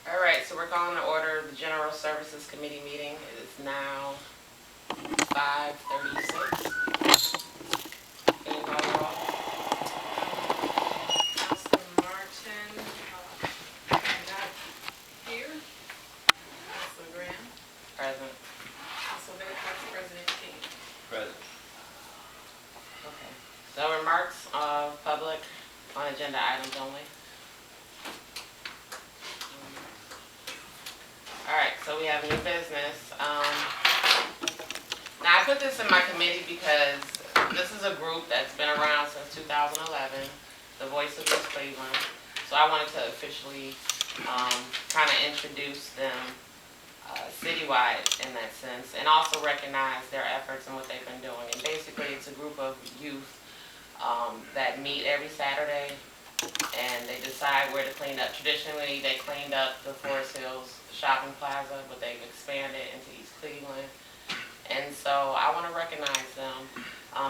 All right, so we're calling to order the General Services Committee meeting. It is now 5:36. Can you call the roll? Councilman Martin, not here. Councilman Graham. Present. Councilman Vice President King. Present. Okay. So remarks of public on agenda items only. All right, so we have new business. Now I put this in my committee because this is a group that's been around since 2011, the Voice of East Cleveland. So I wanted to officially kind of introduce them citywide in that sense, and also recognize their efforts and what they've been doing. And basically, it's a group of youth that meet every Saturday, and they decide where to clean up. Traditionally, they cleaned up the Forest Hills Shopping Plaza, but they've expanded into East Cleveland. And so I want to recognize them.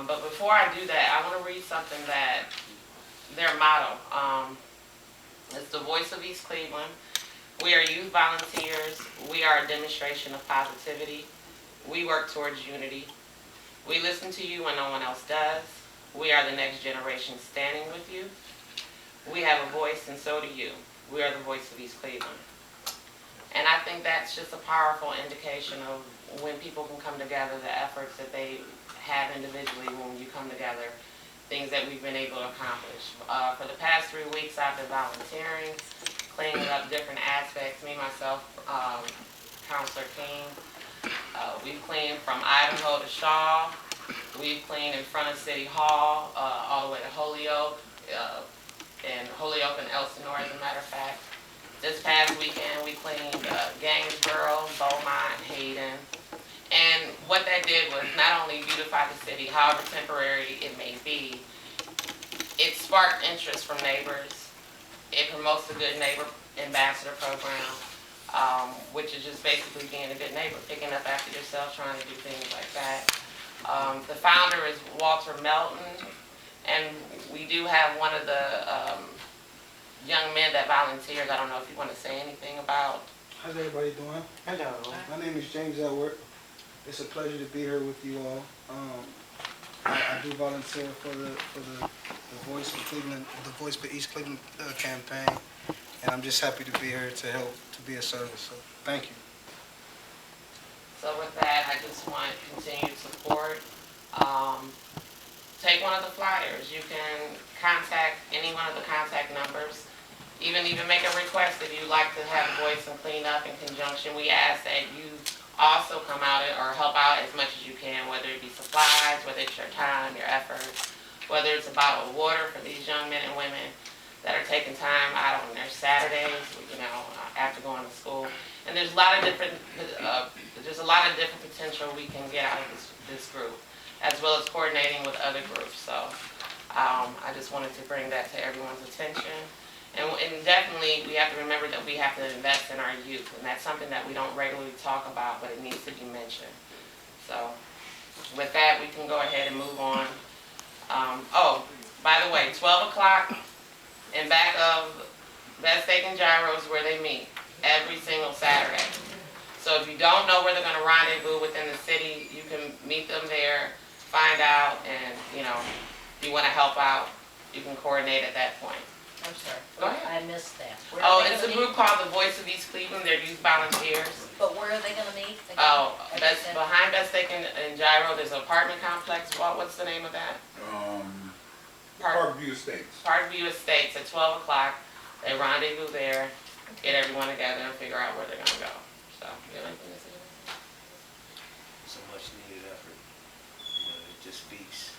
But before I do that, I want to read something that their motto. It's the Voice of East Cleveland. We are youth volunteers. We are a demonstration of positivity. We work towards unity. We listen to you when no one else does. We are the next generation standing with you. We have a voice, and so do you. We are the voice of East Cleveland. And I think that's just a powerful indication of when people can come together, the efforts that they have individually when you come together, things that we've been able to accomplish. For the past 3 weeks, I've been volunteering, cleaning up different aspects. Me, myself, Councilor King, we've cleaned from Idaho to Shaw. We've cleaned in front of City Hall, all the way to Holyoke, and Holyoke and Elsinore, as a matter of fact. This past weekend, we cleaned Gainesboro, Beaumont, Hayden. And what that did was not only beautify the city, however temporary it may be, it sparked interest from neighbors. It promotes the Good Neighbor Ambassador program, which is just basically being a good neighbor, picking up after yourself, trying to do things like that. The founder is Walter Melton, and we do have one of the young men that volunteers. I don't know if you want to say anything about. How's everybody doing? Hello. My name is James Edward. It's a pleasure to be here with you all. I do volunteer for the Voice for Cleveland, the Voice for East Cleveland campaign, and I'm just happy to be here to help, to be a service. So thank you. So with that, I just want continued support. Take one of the flyers. You can contact any one of the contact numbers. Even make a request if you'd like to have a voice and clean up in conjunction. We ask that you also come out or help out as much as you can, whether it be supplies, whether it's your time, your efforts, whether it's a bottle of water for these young men and women that are taking time out on their Saturdays, after going to school. And there's a lot of different potential we can get out of this group, as well as coordinating with other groups. So I just wanted to bring that to everyone's attention. And definitely, we have to remember that we have to invest in our youth, and that's something that we don't regularly talk about, but it needs to be mentioned. So with that, we can go ahead and move on. By the way, 12 o'clock in back of Best Steak and Gyros where they meet every single Saturday. So if you don't know where they're going to rendezvous within the city, you can meet them there, find out, and if you want to help out, you can coordinate at that point. I'm sorry. Go ahead. I missed that. It's a group called the Voice of East Cleveland. They're youth volunteers. But where are they going to meet? That's behind Best Steak and Gyro. There's an apartment complex. What's the name of that? Parkview Estates. Parkview Estates at 12 o'clock. They rendezvous there, get everyone together, and figure out where they're going to go. So, you have anything to say? It's a much needed effort. It just speaks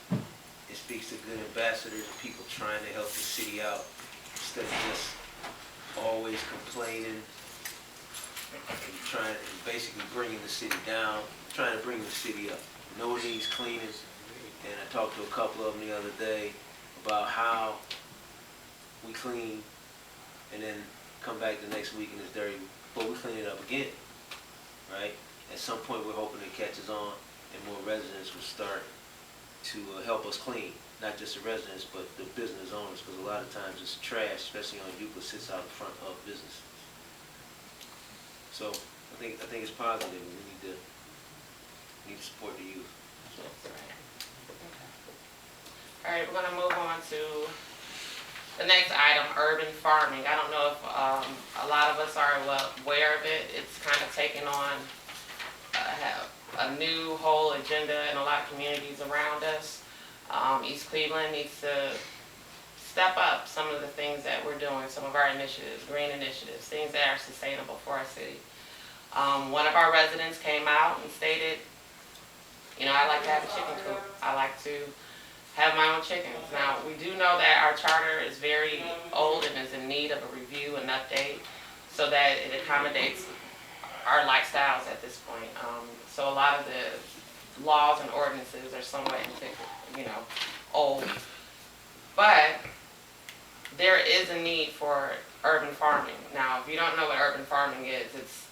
to good ambassadors and people trying to help the city out instead of just always complaining and basically bringing the city down, trying to bring the city up. No one needs cleaning, and I talked to a couple of them the other day about how we clean and then come back the next week and it's dirty, but we clean it up again, right? At some point we're hoping it catches on and more residents will start to help us clean, not just the residents, but the business owners, because a lot of times it's trash, especially on Euclid, sits out in front of businesses. So I think it's positive. We need to support the youth. So. That's right. All right, we're gonna move on to the next item, urban farming. I don't know if a lot of us are well aware of it. It's kind of taken on a new whole agenda in a lot of communities around us. East Cleveland needs to step up some of the things that we're doing, some of our initiatives, green initiatives, things that are sustainable for our city. One of our residents came out and stated, I like to have a chicken coop. I like to have my own chickens. Now, we do know that our charter is very old and is in need of a review and update so that it accommodates our lifestyles at this point. So a lot of the laws and ordinances are somewhat, old. But there is a need for urban farming. Now, if you don't know what urban farming is, it's,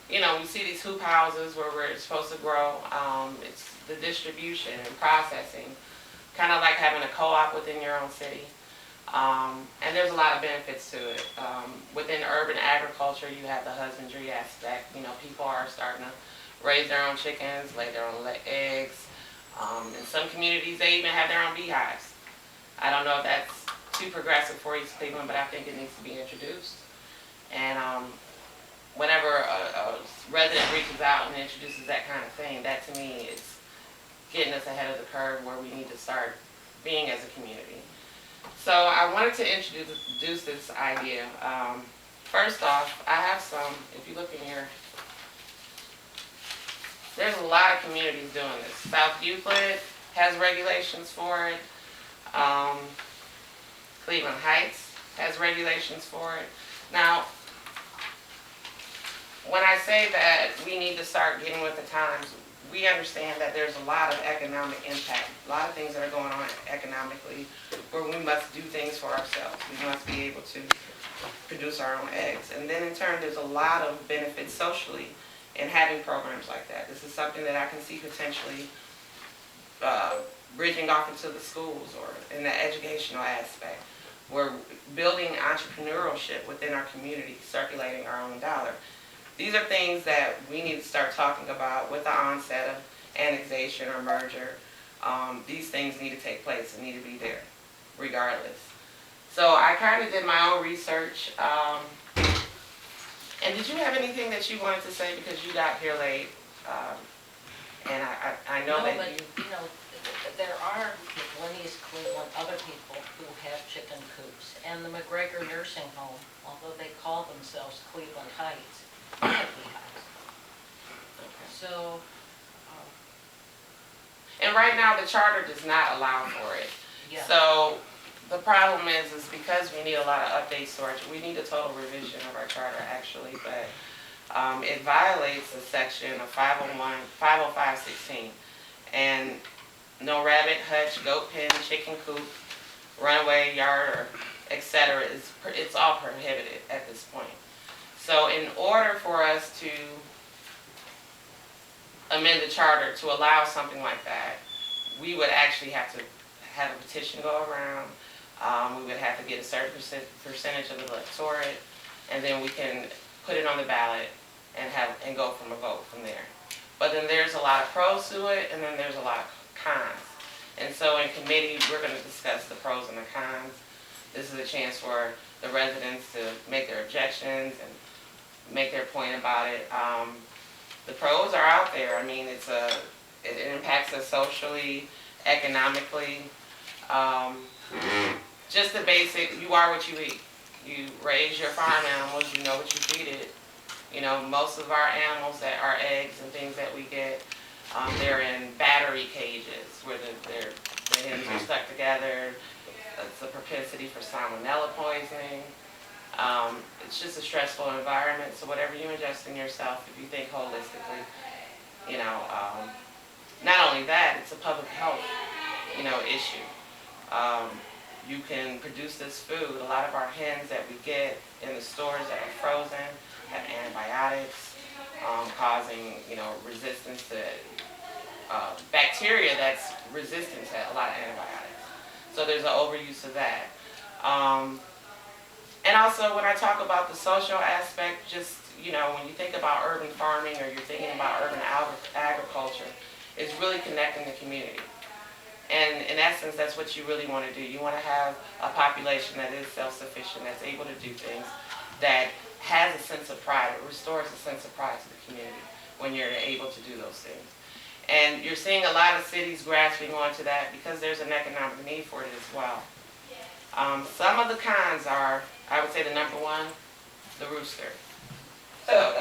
we see these hoop houses where we're supposed to grow. It's the distribution and processing, kind of like having a co-op within your own city. And there's a lot of benefits to it. Within urban agriculture, you have the husbandry aspect. People are starting to raise their own chickens, lay their own eggs. In some communities, they even have their own beehives. I don't know if that's too progressive for East Cleveland, but I think it needs to be introduced. And whenever a resident reaches out and introduces that kind of thing, that to me is getting us ahead of the curve where we need to start being as a community. So I wanted to introduce this idea. First off, I have some, if you look in here, there's a lot of communities doing this. South Euclid has regulations for it. Cleveland Heights has regulations for it. Now, when I say that we need to start getting with the times, we understand that there's a lot of economic impact, a lot of things that are going on economically where we must do things for ourselves. We must be able to produce our own eggs. And then in turn, there's a lot of benefits socially in having programs like that. This is something that I can see potentially bridging off into the schools or in the educational aspect. We're building entrepreneurship within our community, circulating our own dollar. These are things that we need to start talking about with the onset of annexation or merger. These things need to take place and need to be there, regardless. So I kind of did my own research. And did you have anything that you wanted to say because you got here late? And I know that you... There are people in East Cleveland, other people who have chicken coops. And the McGregor Nursing Home, although they call themselves Cleveland Heights, they have beehives. So... And right now, the charter does not allow for it. Yeah. So the problem is because we need a lot of updates to our, we need a total revision of our charter actually, but it violates a section of 505.16. And no rabbit hutch, goat pen, chicken coop, runaway yard, or etc. It's all prohibited at this point. So in order for us to amend the charter to allow something like that, we would actually have to have a petition go around. We would have to get a certain percentage of the electorate, and then we can put it on the ballot and go from a vote from there. But then there's a lot of pros to it, and then there's a lot of cons. And so in committee, we're going to discuss the pros and the cons. This is a chance for the residents to make their objections and make their point about it. The pros are out there. I mean, it impacts us socially, economically. Just the basic, you are what you eat. You raise your farm animals, you know what you feed it. Most of our animals that are eggs and things that we get, they're in battery cages where the hens are stuck together. It's a propensity for salmonella poisoning. It's just a stressful environment, so whatever you ingest in yourself, if you think holistically, not only that, it's a public health, issue. You can produce this food. A lot of our hens that we get in the stores that are frozen have antibiotics, causing, resistance to bacteria that's resistant to a lot of antibiotics. So there's an overuse of that. And also, when I talk about the social aspect, just, when you think about urban farming or you're thinking about urban agriculture, it's really connecting the community. And in essence, that's what you really want to do. You want to have a population that is self-sufficient, that's able to do things, that has a sense of pride. It restores a sense of pride to the community when you're able to do those things. And you're seeing a lot of cities grasping onto that because there's an economic need for it as well. Some of the cons are, I would say the number one, the rooster. So,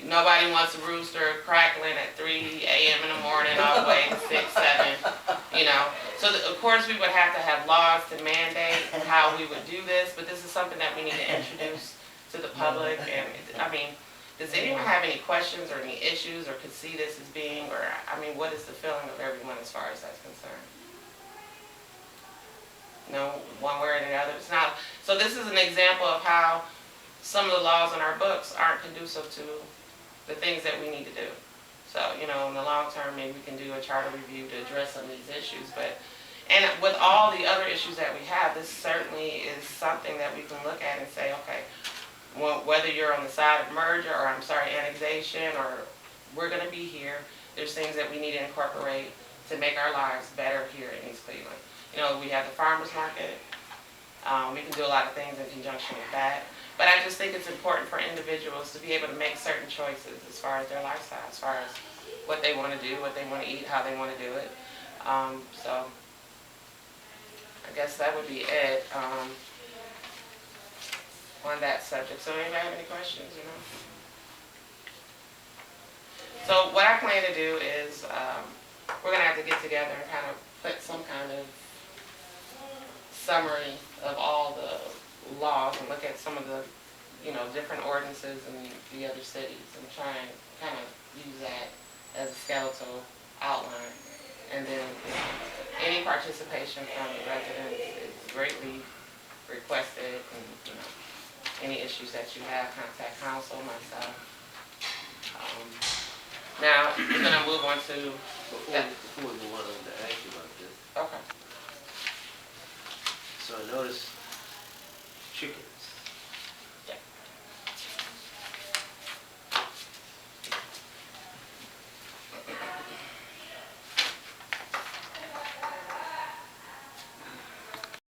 nobody wants a rooster crackling at 3 a.m. in the morning all the way to 6, 7, So, of course, we would have to have laws to mandate how we would do this, but this is something that we need to introduce to the public. And, does anyone have any questions or any issues or could see this as being, or, what is the feeling of everyone as far as that's concerned? No, one way or the other. It's not. So this is an example of how some of the laws in our books aren't conducive to the things that we need to do. So, in the long term, maybe we can do a charter review to address some of these issues. And with all the other issues that we have, this certainly is something that we can look at and say, okay, whether you're on the side of merger or, annexation, or we're going to be here, there's things that we need to incorporate to make our lives better here in East Cleveland. We have the farmers market. We can do a lot of things in conjunction with that. But I just think it's important for individuals to be able to make certain choices as far as their lifestyle, as far as what they want to do, what they want to eat, how they want to do it. So I guess that would be it on that subject. So anybody have any questions, So what I plan to do is we're going to have to get together and kind of put some kind of summary of all the laws and look at some of the, different ordinances in the other cities and try and kind of use that as a skeletal outline. And then any participation from the residents is greatly requested. And, any issues that you have, contact council, myself. Now, we're going to move on to... Before we move on, I wanted to ask you about this. Okay. So I noticed chicken.